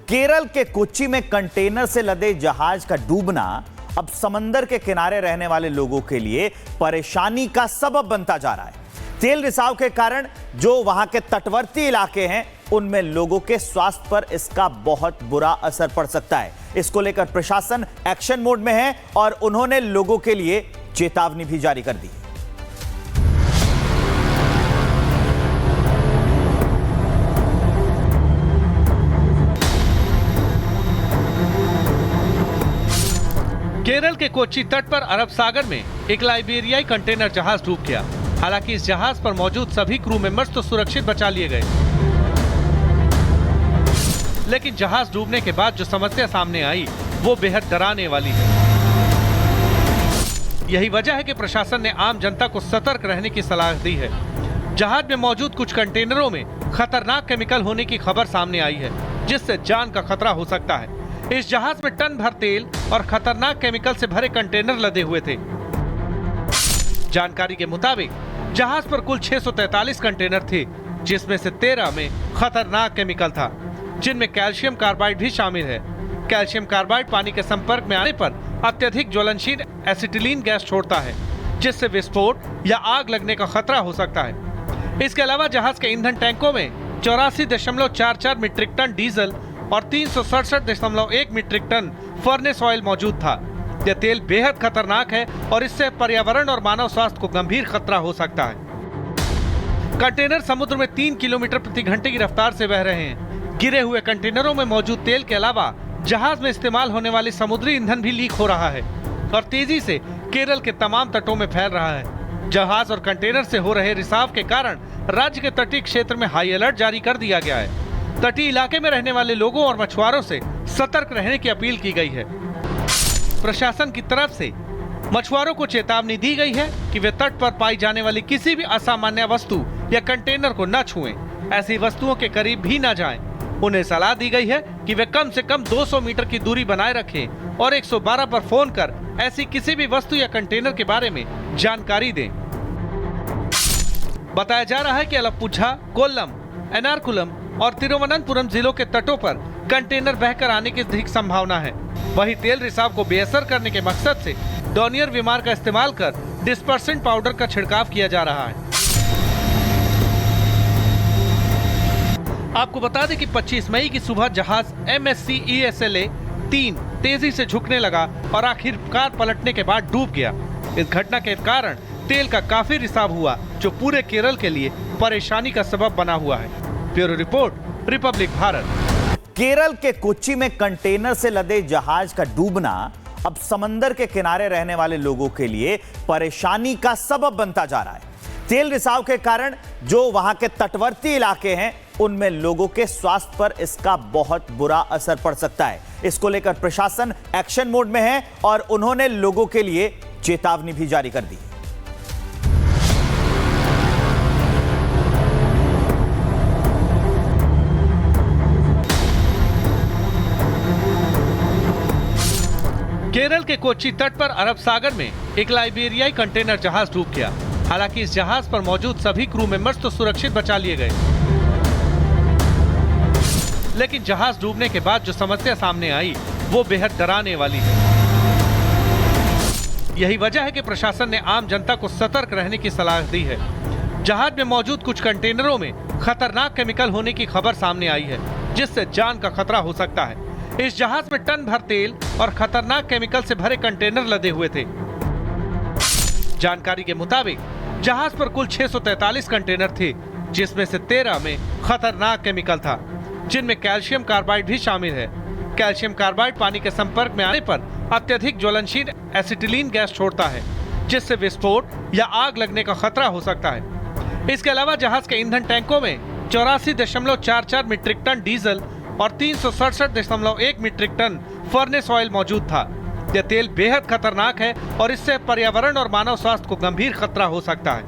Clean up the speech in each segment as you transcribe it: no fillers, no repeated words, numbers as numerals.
केरल के कोच्चि में कंटेनर से लदे जहाज का डूबना अब समंदर के किनारे रहने वाले लोगों के लिए परेशानी का सबब बनता जा रहा है। तेल रिसाव के कारण जो वहां के तटवर्ती इलाके हैं उनमें लोगों के स्वास्थ्य पर इसका बहुत बुरा असर पड़ सकता है। इसको लेकर प्रशासन एक्शन मोड में है और उन्होंने लोगों के लिए चेतावनी भी जारी कर दी। केरल के कोच्चि तट पर अरब सागर में एक लाइबेरियाई कंटेनर जहाज डूब गया। हालांकि इस जहाज पर मौजूद सभी क्रू मेंबर्स तो सुरक्षित बचा लिए गए, लेकिन जहाज डूबने के बाद जो समस्या सामने आई वो बेहद डराने वाली है। यही वजह है कि प्रशासन ने आम जनता को सतर्क रहने की सलाह दी है। जहाज में मौजूद कुछ कंटेनरों में खतरनाक केमिकल होने की खबर सामने आई है, जिससे जान का खतरा हो सकता है। इस जहाज में टन भर तेल और खतरनाक केमिकल से भरे कंटेनर लदे हुए थे। जानकारी के मुताबिक जहाज पर कुल 643 कंटेनर थे, जिसमें से 13 में खतरनाक केमिकल था, जिनमें कैल्शियम कार्बाइड भी शामिल है। कैल्शियम कार्बाइड पानी के संपर्क में आने पर अत्यधिक ज्वलनशील एसिटिलीन गैस छोड़ता है, जिससे विस्फोट या आग लगने का खतरा हो सकता है। इसके अलावा जहाज के ईंधन टैंकों में 84.44 मीट्रिक टन डीजल और 367.1 मीट्रिक टन फर्नेस ऑयल मौजूद था। यह तेल बेहद खतरनाक है और इससे पर्यावरण और मानव स्वास्थ्य को गंभीर खतरा हो सकता है। कंटेनर समुद्र में 3 किलोमीटर प्रति घंटे की रफ्तार से बह रहे हैं। गिरे हुए कंटेनरों में मौजूद तेल के अलावा जहाज में इस्तेमाल होने वाली समुद्री ईंधन भी लीक हो रहा है और तेजी से केरल के तमाम तटों में फैल रहा है। जहाज और कंटेनर से हो रहे रिसाव के कारण राज्य के तटीय क्षेत्र में हाई अलर्ट जारी कर दिया गया है। तटीय इलाके में रहने वाले लोगों और मछुआरों से सतर्क रहने की अपील की गई है। प्रशासन की तरफ से मछुआरों को चेतावनी दी गई है कि वे तट पर पाई जाने वाली किसी भी असामान्य वस्तु या कंटेनर को न छुएं, ऐसी वस्तुओं के करीब भी न जाएं। उन्हें सलाह दी गई है कि वे कम से कम 200 मीटर की दूरी बनाए रखें और 112 पर फोन कर ऐसी किसी भी वस्तु या कंटेनर के बारे में जानकारी दें। बताया जा रहा है कि अलपुझा, कोल्लम, एर्नाकुलम और तिरुवनंतपुरम जिलों के तटों पर कंटेनर बहकर आने की अधिक संभावना है। वहीं तेल रिसाव को बेअसर करने के मकसद से डॉनियर विमार का इस्तेमाल कर डिस्पर्सेंट पाउडर का छिड़काव किया जा रहा है। आपको बता दें कि 25 मई की सुबह जहाज MSC ESLA 3 तेजी से झुकने लगा और आखिरकार पलटने के बाद डूब गया। इस घटना के कारण तेल का काफी रिसाव हुआ, जो पूरे केरल के लिए परेशानी का सबब बना हुआ है। Bureau report, Republic Bharat. Kerala के कोच्चि में कंटेनर से लदे जहाज का डूबना अब समंदर के किनारे रहने वाले लोगों के लिए परेशानी का सबब बनता जा रहा है। तेल रिसाव के कारण जो वहां के तटवर्ती इलाके हैं उनमें लोगों के स्वास्थ्य पर इसका बहुत बुरा असर पड़ सकता है। इसको लेकर प्रशासन एक्शन मोड में है और उन्होंने लोगों के लिए चेतावनी भी जारी कर दी। केरल के कोच्चि तट पर अरब सागर में एक लाइबेरियाई कंटेनर जहाज डूब गया। हालांकि इस जहाज पर मौजूद सभी क्रू मेंबर्स तो सुरक्षित बचा लिए गए, लेकिन जहाज डूबने के बाद जो समस्या सामने आई वो बेहद डराने वाली है। यही वजह है कि प्रशासन ने आम जनता को सतर्क रहने की सलाह दी है। जहाज में मौजूद कुछ कंटेनरों में खतरनाक केमिकल होने की खबर सामने आई है, जिससे जान का खतरा हो सकता है। इस जहाज में टन भर तेल और खतरनाक केमिकल से भरे कंटेनर लदे हुए थे। जानकारी के मुताबिक जहाज पर कुल 643 कंटेनर थे, जिसमें से 13 में खतरनाक केमिकल था, जिनमें कैल्शियम कार्बाइड भी शामिल है। कैल्शियम कार्बाइड पानी के संपर्क में आने पर अत्यधिक ज्वलनशील एसिटिलीन गैस छोड़ता है, जिससे विस्फोट या आग लगने का खतरा हो सकता है। इसके अलावा जहाज के ईंधन टैंकों में 84.44 मीट्रिक टन डीजल और 367.1 मीट्रिक टन फर्नेस ऑयल मौजूद था। यह तेल बेहद खतरनाक है और इससे पर्यावरण और मानव स्वास्थ्य को गंभीर खतरा हो सकता है।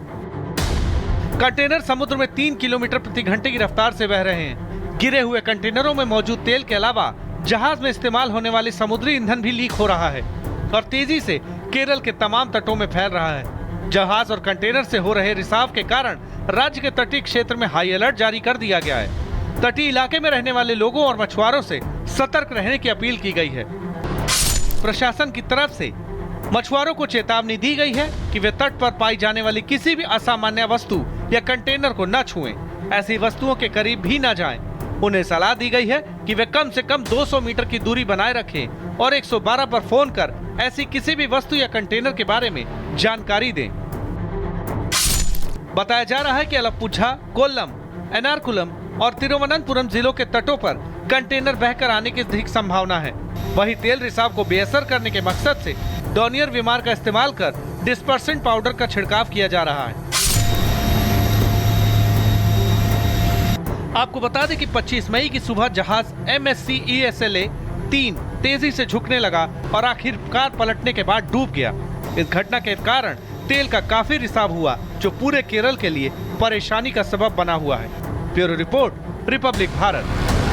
कंटेनर समुद्र में 3 किलोमीटर प्रति घंटे की रफ्तार से बह रहे हैं। गिरे हुए कंटेनरों में मौजूद तेल के अलावा जहाज में इस्तेमाल होने वाली समुद्री ईंधन भी लीक हो रहा है और तेजी से केरल के तमाम तटों में फैल रहा है। जहाज और कंटेनर से हो रहे रिसाव के कारण राज्य के तटीय क्षेत्र में हाई अलर्ट जारी कर दिया गया है। तटीय इलाके में रहने वाले लोगों और मछुआरों से सतर्क रहने की अपील की गई है। प्रशासन की तरफ से मछुआरों को चेतावनी दी गई है कि वे तट पर पाई जाने वाली किसी भी असामान्य वस्तु या कंटेनर को न छुएं, ऐसी वस्तुओं के करीब भी न जाएं। उन्हें सलाह दी गई है कि वे कम से कम 200 मीटर की दूरी बनाए रखें और 112 पर फोन कर ऐसी किसी भी वस्तु या कंटेनर के बारे में जानकारी दें। बताया जा रहा है कि अलप्पुझा, कोल्लम, एर्नाकुलम और तिरुवनंतपुरम जिलों के तटों पर कंटेनर बहकर आने की अधिक संभावना है। वहीं तेल रिसाव को बेअसर करने के मकसद से डॉनियर विमार का इस्तेमाल कर डिस्पर्सेंट पाउडर का छिड़काव किया जा रहा है। आपको बता दें कि 25 मई की सुबह जहाज MSC ESLA 3 तेजी से झुकने लगा और आखिरकार पलटने के बाद डूब गया। इस घटना के कारण तेल का काफी रिसाव हुआ, जो पूरे केरल के लिए परेशानी का सबब बना हुआ है। Bureau report, Republic Bharat.